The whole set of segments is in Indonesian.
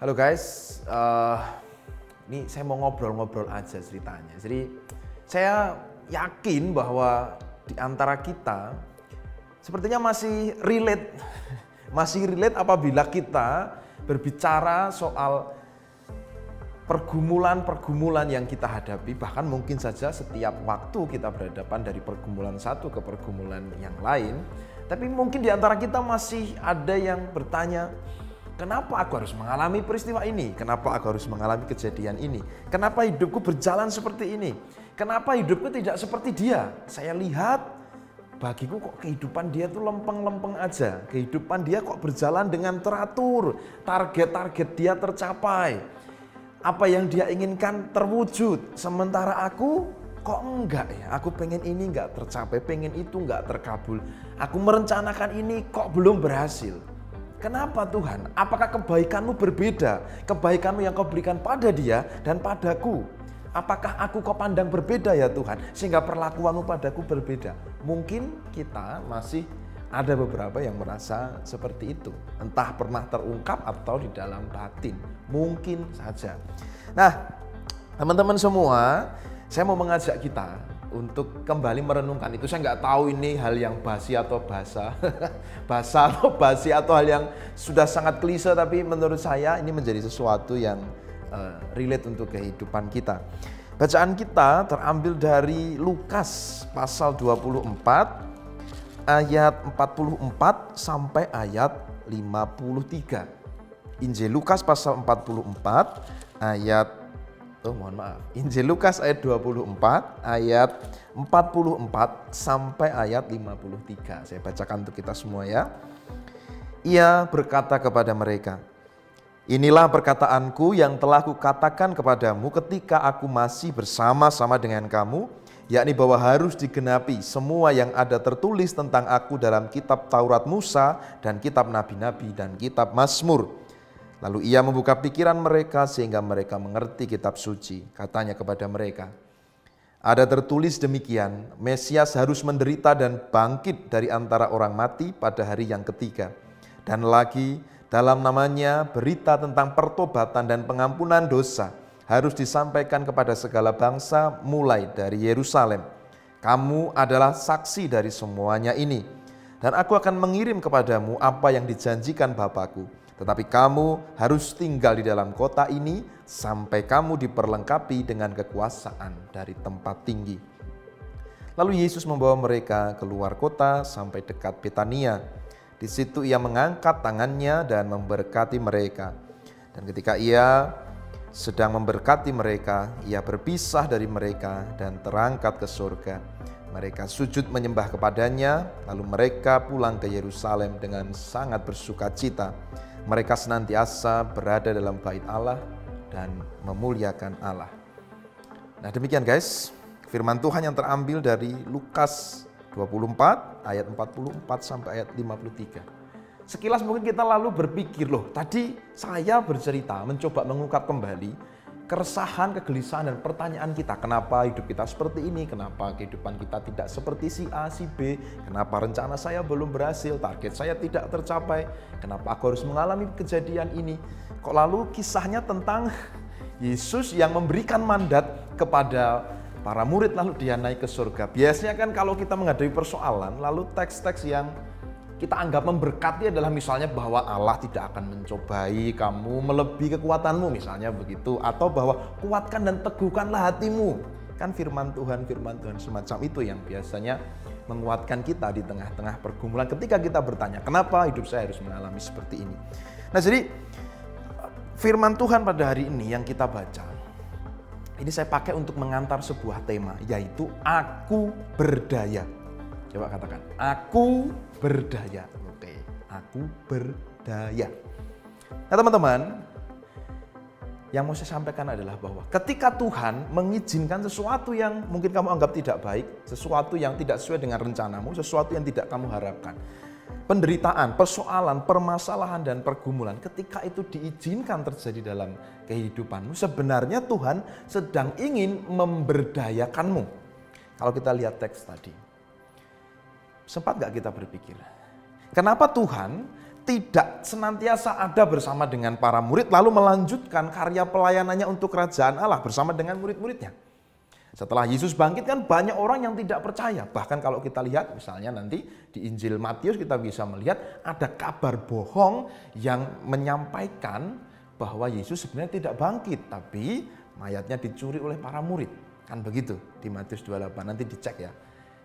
Halo guys, ini saya mau ngobrol-ngobrol aja ceritanya. Jadi saya yakin bahwa di antara kita sepertinya masih relate, apabila kita berbicara soal pergumulan-pergumulan yang kita hadapi. Bahkan mungkin saja setiap waktu kita berhadapan dari pergumulan satu ke pergumulan yang lain. Tapi mungkin di antara kita masih ada yang bertanya, kenapa aku harus mengalami peristiwa ini? Kenapa aku harus mengalami kejadian ini? Kenapa hidupku berjalan seperti ini? Kenapa hidupku tidak seperti dia? Saya lihat bagiku kok kehidupan dia tuh lempeng-lempeng aja. Kehidupan dia kok berjalan dengan teratur. Target-target dia tercapai. Apa yang dia inginkan terwujud. Sementara aku kok enggak ya? Aku pengen ini enggak tercapai, pengen itu enggak terkabul. Aku merencanakan ini kok belum berhasil. Kenapa Tuhan? Apakah kebaikanmu berbeda? Kebaikanmu yang kau berikan pada dia dan padaku. Apakah aku kau pandang berbeda ya Tuhan? Sehingga perlakuanmu padaku berbeda. Mungkin kita masih ada beberapa yang merasa seperti itu. Entah pernah terungkap atau di dalam batin. Mungkin saja. Nah, teman-teman semua, saya mau mengajak kita untuk kembali merenungkan itu. Saya nggak tahu ini hal yang basi atau basa atau basi atau hal yang sudah sangat klise, tapi menurut saya ini menjadi sesuatu yang relate untuk kehidupan kita. Bacaan kita terambil dari Lukas pasal 24 ayat 44 sampai ayat 53. Injil Lukas pasal 44 ayat Injil Lukas ayat 24 ayat 44 sampai ayat 53. Saya bacakan untuk kita semua ya. Ia berkata kepada mereka, "Inilah perkataanku yang telah kukatakan kepadamu ketika aku masih bersama-sama dengan kamu, yakni bahwa harus digenapi semua yang ada tertulis tentang aku dalam kitab Taurat Musa dan kitab Nabi-Nabi dan kitab Mazmur." Lalu ia membuka pikiran mereka sehingga mereka mengerti kitab suci. Katanya kepada mereka, "Ada tertulis demikian, Mesias harus menderita dan bangkit dari antara orang mati pada hari yang ketiga. Dan lagi dalam namanya berita tentang pertobatan dan pengampunan dosa harus disampaikan kepada segala bangsa mulai dari Yerusalem. Kamu adalah saksi dari semuanya ini. Dan aku akan mengirim kepadamu apa yang dijanjikan Bapakku. Tetapi kamu harus tinggal di dalam kota ini sampai kamu diperlengkapi dengan kekuasaan dari tempat tinggi." Lalu Yesus membawa mereka keluar kota sampai dekat Betania. Di situ ia mengangkat tangannya dan memberkati mereka. Dan ketika ia sedang memberkati mereka, ia berpisah dari mereka dan terangkat ke surga. Mereka sujud menyembah kepadanya, lalu mereka pulang ke Yerusalem dengan sangat bersukacita. Mereka senantiasa berada dalam bait Allah dan memuliakan Allah. Nah, demikian guys, firman Tuhan yang terambil dari Lukas 24 ayat 44 sampai ayat 53. Sekilas mungkin kita lalu berpikir, loh tadi saya bercerita mencoba mengungkap kembali keresahan, kegelisahan dan pertanyaan kita. Kenapa hidup kita seperti ini? Kenapa kehidupan kita tidak seperti si A, si B? Kenapa rencana saya belum berhasil? Target saya tidak tercapai? Kenapa aku harus mengalami kejadian ini? Kok lalu kisahnya tentang Yesus yang memberikan mandat kepada para murid lalu dia naik ke surga. Biasanya kan kalau kita menghadapi persoalan, lalu teks-teks yang kita anggap memberkati adalah misalnya bahwa Allah tidak akan mencobai kamu melebihi kekuatanmu misalnya begitu. Atau bahwa kuatkan dan teguhkanlah hatimu. Kan firman Tuhan semacam itu yang biasanya menguatkan kita di tengah-tengah pergumulan ketika kita bertanya, kenapa hidup saya harus mengalami seperti ini? Nah, jadi firman Tuhan pada hari ini yang kita baca, ini saya pakai untuk mengantar sebuah tema, yaitu aku berdaya. Coba katakan, aku berdaya. Oke, aku berdaya. Nah teman-teman, yang mau saya sampaikan adalah bahwa ketika Tuhan mengizinkan sesuatu yang mungkin kamu anggap tidak baik, sesuatu yang tidak sesuai dengan rencanamu, sesuatu yang tidak kamu harapkan, penderitaan, persoalan, permasalahan, dan pergumulan, ketika itu diizinkan terjadi dalam kehidupanmu, sebenarnya Tuhan sedang ingin memberdayakanmu. Kalau kita lihat teks tadi, sempat gak kita berpikir, kenapa Tuhan tidak senantiasa ada bersama dengan para murid lalu melanjutkan karya pelayanannya untuk kerajaan Allah bersama dengan murid-muridnya. Setelah Yesus bangkit kan banyak orang yang tidak percaya. Bahkan kalau kita lihat misalnya nanti di Injil Matius kita bisa melihat ada kabar bohong yang menyampaikan bahwa Yesus sebenarnya tidak bangkit, tapi mayatnya dicuri oleh para murid. Kan begitu di Matius 28, nanti dicek ya.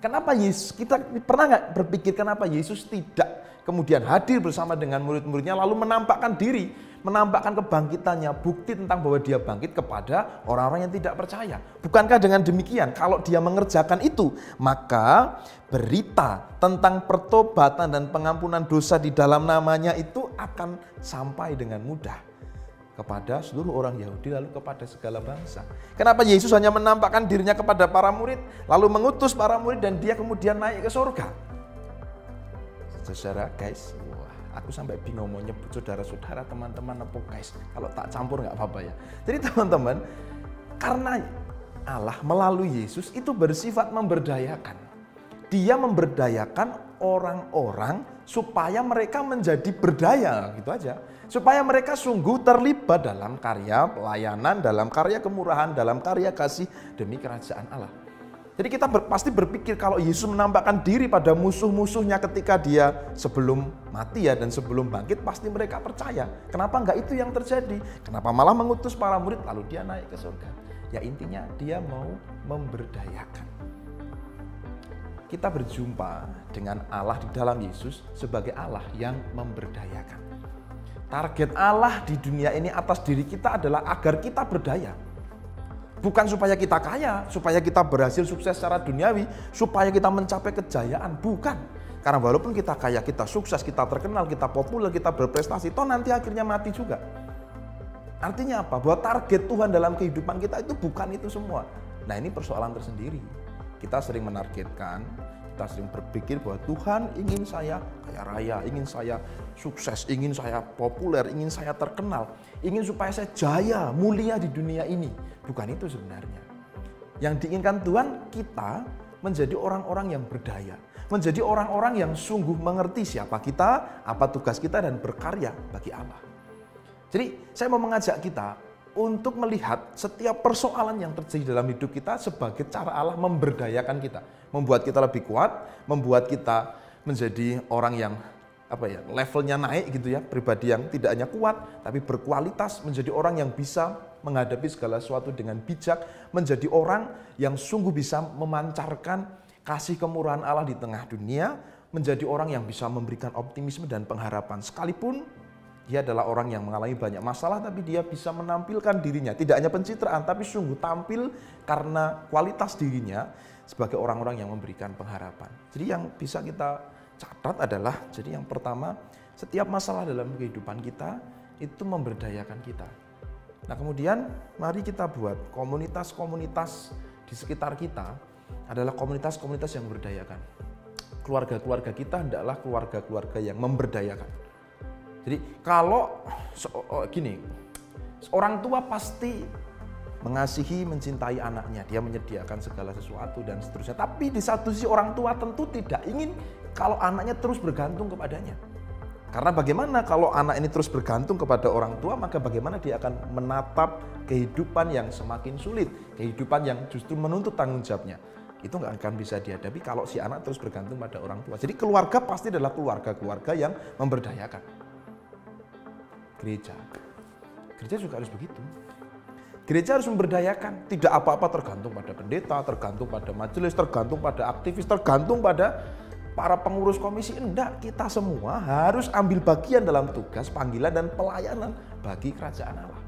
Kenapa Yesus, kita pernah nggak berpikir kenapa Yesus tidak kemudian hadir bersama dengan murid-muridnya lalu menampakkan diri, menampakkan kebangkitannya, bukti tentang bahwa dia bangkit kepada orang-orang yang tidak percaya. Bukankah dengan demikian kalau dia mengerjakan itu, maka berita tentang pertobatan dan pengampunan dosa di dalam namanya itu akan sampai dengan mudah kepada seluruh orang Yahudi lalu kepada segala bangsa. Kenapa Yesus hanya menampakkan dirinya kepada para murid lalu mengutus para murid dan dia kemudian naik ke surga? Saudara guys, wah, aku sampai bingung mau nyebut saudara-saudara, teman-teman apa guys. Kalau tak campur nggak apa-apa ya. Jadi teman-teman, karena Allah melalui Yesus itu bersifat memberdayakan. Dia memberdayakan orang-orang supaya mereka menjadi berdaya, gitu aja. Supaya mereka sungguh terlibat dalam karya pelayanan, dalam karya kemurahan, dalam karya kasih demi kerajaan Allah. Jadi kita pasti berpikir kalau Yesus menampakkan diri pada musuh-musuhnya ketika dia sebelum mati ya dan sebelum bangkit, pasti mereka percaya. Kenapa enggak itu yang terjadi? Kenapa malah mengutus para murid lalu dia naik ke surga? Ya intinya dia mau memberdayakan. Kita berjumpa dengan Allah di dalam Yesus sebagai Allah yang memberdayakan. Target Allah di dunia ini atas diri kita adalah agar kita berdaya. Bukan supaya kita kaya, supaya kita berhasil sukses secara duniawi, supaya kita mencapai kejayaan. Bukan. Karena walaupun kita kaya, kita sukses, kita terkenal, kita populer, kita berprestasi, toh nanti akhirnya mati juga. Artinya apa? Bahwa target Tuhan dalam kehidupan kita itu bukan itu semua. Nah ini persoalan tersendiri. Kita sering menargetkan, kita sering berpikir bahwa Tuhan ingin saya kaya raya, ingin saya sukses, ingin saya populer, ingin saya terkenal, ingin supaya saya jaya, mulia di dunia ini. Bukan itu sebenarnya. Yang diinginkan Tuhan kita menjadi orang-orang yang berdaya, menjadi orang-orang yang sungguh mengerti siapa kita, apa tugas kita dan berkarya bagi Allah. Jadi saya mau mengajak kita untuk melihat setiap persoalan yang terjadi dalam hidup kita sebagai cara Allah memberdayakan kita, membuat kita lebih kuat, membuat kita menjadi orang yang levelnya naik gitu ya, pribadi yang tidak hanya kuat tapi berkualitas, menjadi orang yang bisa menghadapi segala sesuatu dengan bijak, menjadi orang yang sungguh bisa memancarkan kasih kemurahan Allah di tengah dunia, menjadi orang yang bisa memberikan optimisme dan pengharapan sekalipun dia adalah orang yang mengalami banyak masalah, tapi dia bisa menampilkan dirinya. Tidak hanya pencitraan, tapi sungguh tampil karena kualitas dirinya sebagai orang-orang yang memberikan pengharapan. Jadi yang bisa kita catat adalah, jadi yang pertama, setiap masalah dalam kehidupan kita itu memberdayakan kita. Nah kemudian mari kita buat komunitas-komunitas di sekitar kita adalah komunitas-komunitas yang memberdayakan. Keluarga-keluarga kita hendaklah keluarga-keluarga yang memberdayakan. Jadi kalau orang tua pasti mengasihi, mencintai anaknya, dia menyediakan segala sesuatu dan seterusnya. Tapi di satu sisi orang tua tentu tidak ingin kalau anaknya terus bergantung kepadanya. Karena bagaimana kalau anak ini terus bergantung kepada orang tua, maka bagaimana dia akan menatap kehidupan yang semakin sulit, kehidupan yang justru menuntut tanggung jawabnya. Itu nggak akan bisa dihadapi kalau si anak terus bergantung pada orang tua. Jadi keluarga pasti adalah keluarga-keluarga yang memberdayakan. Gereja juga harus begitu. Gereja harus memberdayakan, tidak apa-apa tergantung pada pendeta, tergantung pada majelis, tergantung pada aktivis, tergantung pada para pengurus komisi. Enggak, kita semua harus ambil bagian dalam tugas, panggilan dan pelayanan bagi kerajaan Allah.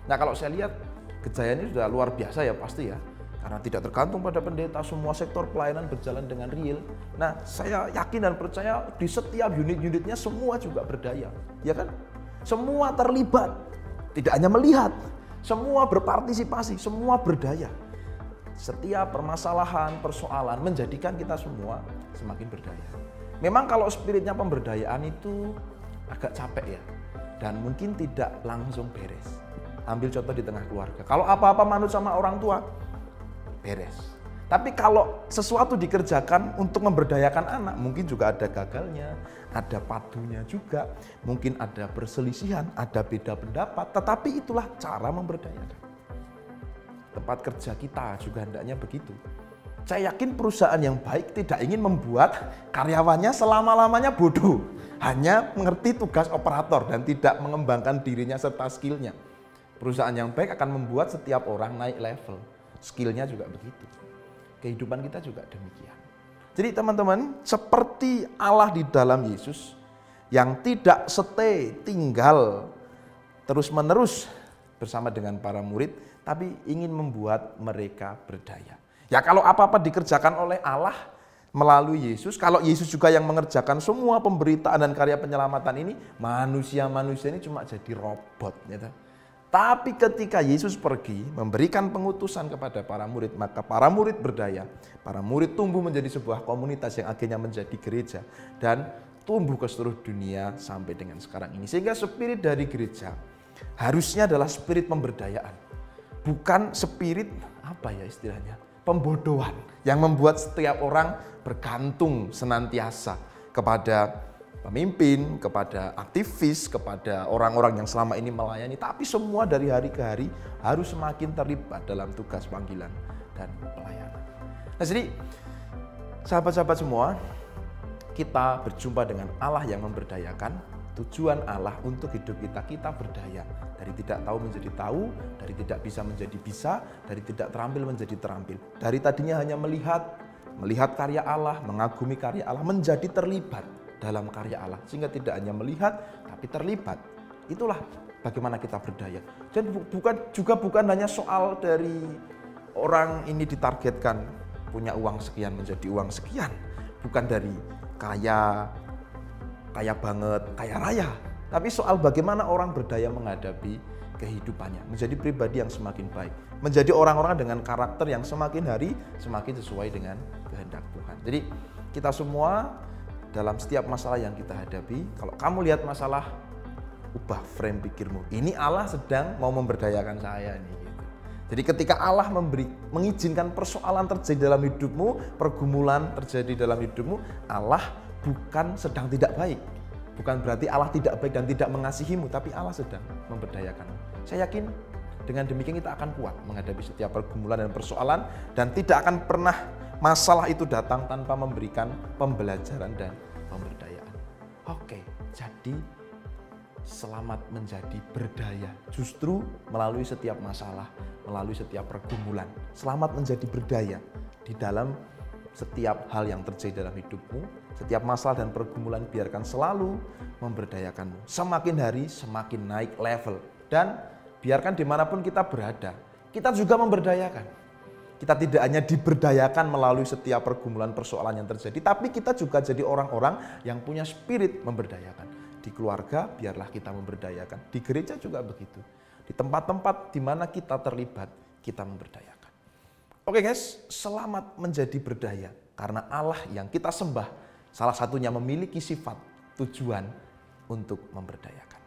Nah kalau saya lihat kejayaan ini sudah luar biasa ya pasti ya. Karena tidak tergantung pada pendeta, semua sektor pelayanan berjalan dengan real. Nah saya yakin dan percaya di setiap unit-unitnya semua juga berdaya, ya kan? Semua terlibat, tidak hanya melihat, semua berpartisipasi, semua berdaya. Setiap permasalahan, persoalan menjadikan kita semua semakin berdaya. Memang kalau spiritnya pemberdayaan itu agak capek ya, dan mungkin tidak langsung beres. Ambil contoh di tengah keluarga. Kalau apa-apa manut sama orang tua, beres. Tapi kalau sesuatu dikerjakan untuk memberdayakan anak, mungkin juga ada gagalnya, ada padunya juga, mungkin ada perselisihan, ada beda pendapat, tetapi itulah cara memberdayakan. Tempat kerja kita juga hendaknya begitu. Saya yakin perusahaan yang baik tidak ingin membuat karyawannya selama-lamanya bodoh, hanya mengerti tugas operator dan tidak mengembangkan dirinya serta skillnya. Perusahaan yang baik akan membuat setiap orang naik level, skillnya juga begitu. Kehidupan kita juga demikian. Jadi teman-teman, seperti Allah di dalam Yesus yang tidak stay, tinggal terus-menerus bersama dengan para murid, tapi ingin membuat mereka berdaya. Ya kalau apa-apa dikerjakan oleh Allah melalui Yesus, kalau Yesus juga yang mengerjakan semua pemberitaan dan karya penyelamatan ini, manusia-manusia ini cuma jadi robot. Gitu. Tapi ketika Yesus pergi memberikan pengutusan kepada para murid, maka para murid berdaya. Para murid tumbuh menjadi sebuah komunitas yang akhirnya menjadi gereja. Dan tumbuh ke seluruh dunia sampai dengan sekarang ini. Sehingga spirit dari gereja harusnya adalah spirit pemberdayaan. Bukan spirit, apa ya istilahnya, pembodohan. Yang membuat setiap orang bergantung senantiasa kepada pemimpin, kepada aktivis, kepada orang-orang yang selama ini melayani. Tapi semua dari hari ke hari harus semakin terlibat dalam tugas panggilan dan pelayanan. Nah jadi sahabat-sahabat semua, kita berjumpa dengan Allah yang memberdayakan. Tujuan Allah untuk hidup kita berdaya. Dari tidak tahu menjadi tahu, dari tidak bisa menjadi bisa, dari tidak terampil menjadi terampil. Dari tadinya hanya melihat karya Allah, mengagumi karya Allah, menjadi terlibat dalam karya Allah, sehingga tidak hanya melihat tapi terlibat. Itulah bagaimana kita berdaya. Dan bukan hanya soal dari orang ini ditargetkan punya uang sekian menjadi uang sekian, bukan dari kaya banget, kaya raya, tapi soal bagaimana orang berdaya menghadapi kehidupannya, menjadi pribadi yang semakin baik, menjadi orang-orang dengan karakter yang semakin hari semakin sesuai dengan kehendak Tuhan. Jadi kita semua dalam setiap masalah yang kita hadapi, kalau kamu lihat masalah, ubah frame pikirmu. Ini Allah sedang mau memberdayakan saya nih. Gitu. Jadi ketika Allah mengizinkan persoalan terjadi dalam hidupmu, pergumulan terjadi dalam hidupmu, Allah bukan sedang tidak baik. Bukan berarti Allah tidak baik dan tidak mengasihimu, tapi Allah sedang memberdayakanmu. Saya yakin dengan demikian kita akan kuat menghadapi setiap pergumulan dan persoalan, dan tidak akan pernah masalah itu datang tanpa memberikan pembelajaran dan pemberdayaan. Oke, jadi selamat menjadi berdaya justru melalui setiap masalah, melalui setiap pergumulan. Selamat menjadi berdaya di dalam setiap hal yang terjadi dalam hidupmu. Setiap masalah dan pergumulan biarkan selalu memberdayakanmu. Semakin hari semakin naik level. Dan biarkan dimanapun kita berada, kita juga memberdayakan. Kita tidak hanya diberdayakan melalui setiap pergumulan persoalan yang terjadi, tapi kita juga jadi orang-orang yang punya spirit memberdayakan. Di keluarga biarlah kita memberdayakan. Di gereja juga begitu. Di tempat-tempat di mana kita terlibat, kita memberdayakan. Oke guys, selamat menjadi berdaya. Karena Allah yang kita sembah, salah satunya memiliki sifat tujuan untuk memberdayakan.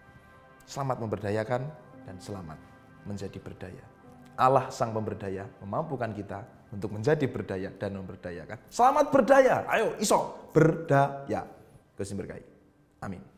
Selamat memberdayakan dan selamat menjadi berdaya. Allah sang pemberdaya memampukan kita untuk menjadi berdaya dan memberdayakan. Selamat berdaya, ayo iso berdaya. Gusti berkahi. Amin.